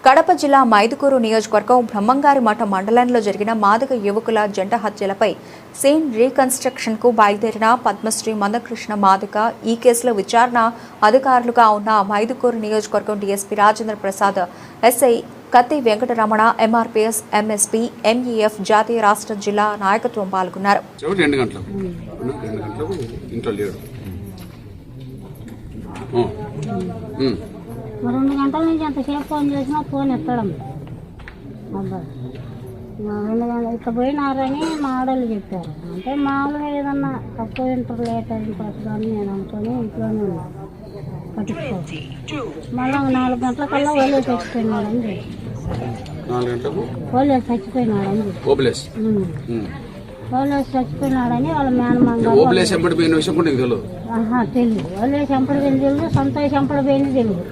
కడప జిల్లా మైదుకూరు నియోజకవర్గం బ్రహ్మంగారి మఠ మండలంలో జరిగిన మాదక యువకుల జంట హత్యలపై సీన్ రీకన్స్ట్రక్షన్ కు బయలుదేరిన పద్మశ్రీ మందకృష్ణ మాదిక ఈ కేసులో విచారణ అధికారులుగా ఉన్న మైదుకూరు నియోజకవర్గం డీఎస్పీ రాజేంద్ర ప్రసాద్, ఎస్ఐ కత్తి వెంకటరమణ, ఎంఆర్పీఎస్, ఎంఎస్పీ, ఎంఈఎఫ్ జాతీయ రాష్ట్ర జిల్లా నాయకత్వం పాల్గొన్నారు. 2 గంటల నుంచి ఎంతసేపు ఫోన్ చేసినా ఫోన్ ఎత్తడం. అబ్బాయి 2 గంటలు ఇక్కడ పోయినారని మా ఆడవాళ్ళు చెప్పారు. అంటే మామూలుగా ఏదన్నా తక్కువ ఇంటర్ లేట్ అయిన ప్రస్తుతాన్ని నేను అనుకుని ఇంట్లోనే ఉన్నాను పట్టించుకోవచ్చు. మళ్ళీ 4 గంటలకల్లా ఓలేసి చచ్చిపోయినాడండి. 4 గంటలకు ఓలేసి చచ్చిపోయినాడండి. ఓలేసి చచ్చిపోయినాడని వాళ్ళ మేనమామ తెలియదు. ఓలేసి ఎంపడి పోయింది తెలియదు, సంతోష్ ఎంపడి పోయింది తెలియదు.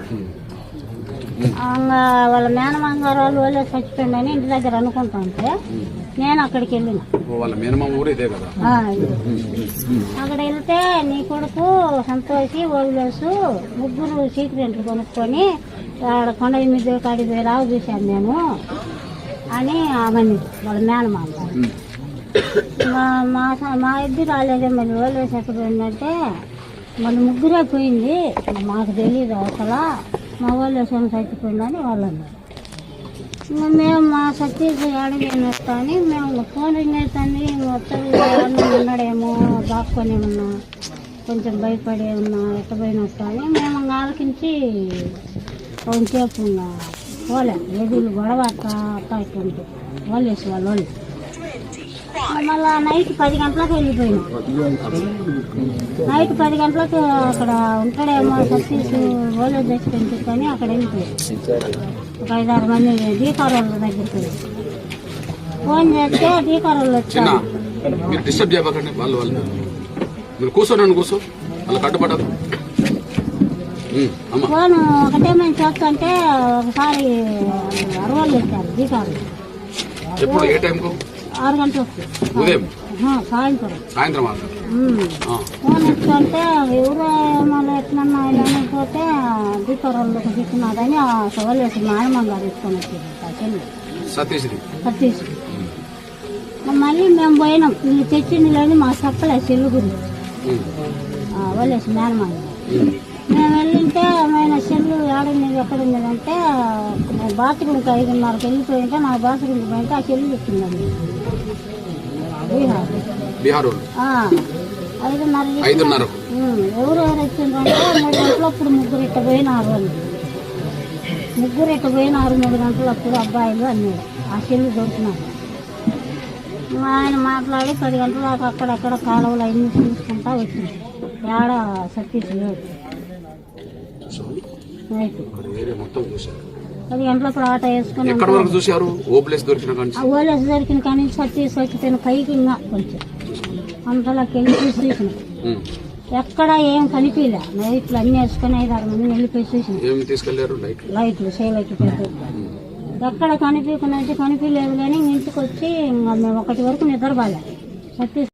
వాళ్ళ మేనమామ గారు వాళ్ళు ఓలేసి చచ్చిపోయిందని ఇంటి దగ్గర అనుకుంటా ఉంటే నేను అక్కడికి వెళ్ళిన. అక్కడ వెళ్తే నీ కొడుకు సంతోషి ఓలేసు ముగ్గురు సీక్రెంట్లు కొనుక్కొని ఆడ కొండ మీద కాడికి పోయి రావు చూశాను నేను అని అవన్నీ వాళ్ళ మేనమామ గారు. మా ఇద్దరు రాలేదే, మరి ఓలేసి ఎక్కడ పోయిందంటే మళ్ళీ ముగ్గురే పోయింది, మాకు తెలియదు అసలు మా వాళ్ళు వేసాను చచ్చిపోయిందని వాళ్ళు అన్నారు. ఇంకా మేము మా సతీష్ అడిగినట్టు అని మేము ఫోన్ రింగ్ అవుతుంది, ఉన్నాడేమో దాక్కొని ఉన్నా, కొంచెం భయపడే ఉన్నా, ఎట్టపోయినట్టు అని మేము ఆలకించి కొంచెంసేపు ఉన్నా పోలే. ఎదురు గొడవ అట్లా ఇట్లుంటే వాళ్ళు వేసి వాళ్ళు మళ్ళా నైట్ 10 గంటలకు వెళ్ళిపోయినాం. నైట్ 10 గంటలకు అక్కడ ఉంటాడేమో సతీష్ ఓలే తెచ్చుకుంటే కానీ అక్కడ వెళ్ళిపోయాం. ఒక 5-6 మంది డీకారోళ్ళ దగ్గరికి వెళ్ళి ఫోన్ చేస్తే డీకారోళ్ళు వచ్చారు. ఫోన్ ఒకటే మేము చేస్తుంటే ఒకసారి అరవాళ్ళు వచ్చారు డీకారోళ్ళు. 6 గంటలకు సాయంత్రం ఫోన్ ఇస్తుంటే ఎవరో మళ్ళీ ఎట్లన్నా ఇలా పోతే దీపారాల్లోకి తీసుకున్నాడని ఆ సవాలేసి నాయమ్మ గారు తీసుకొని వచ్చేది సతీష్. మళ్ళీ మేము పోయినాం. వీళ్ళు తెచ్చింది లేదు మా చెప్పలే చెల్లు గురించి వాళ్ళేసి మేనమ్మ గారు. మేము వెళ్ళింటే ఆయన సెల్లు ఏడుంది ఎక్కడుందంటే బాత్రూమ్కి 5:30కి వెళ్ళిపోయింటే నా బాత్రూమ్కి పోయింటే ఆ చెల్లు చెప్పిందండి. బీహార్ 5:30 ఎవరెవరు వచ్చిందంటే 3 గంటలప్పుడు ముగ్గురు ఇట్ట పోయినారు అని. 3 గంటలప్పుడు అబ్బాయిలు అన్నాడు. ఆ చెల్లు దొరికినారు. ఆయన మాట్లాడి 10 గంటల దాకా అక్కడక్కడ కాలువలు అన్ని చూసుకుంటా వచ్చింది. ఏడ సతీష్ లేదు. 10 గంటలప్పుడు ఆటో వేసుకుని ఓలేసి దొరికిన కానీ సతీష్ వచ్చిపోయిన పైకి ఇంకా కొంచెం అంతలోకి వెళ్ళి చూసిన ఎక్కడ ఏం కనిపించలే. లైట్లు అన్ని వేసుకుని 5-6 మంది వెళ్ళిపోయి చూసిన లైట్లు లైట్లు పెట్టి ఎక్కడ కనిపించలేదు కానీ ఇంటికి వచ్చి మేము 1 వరకు నిద్రపోలే. సతీష్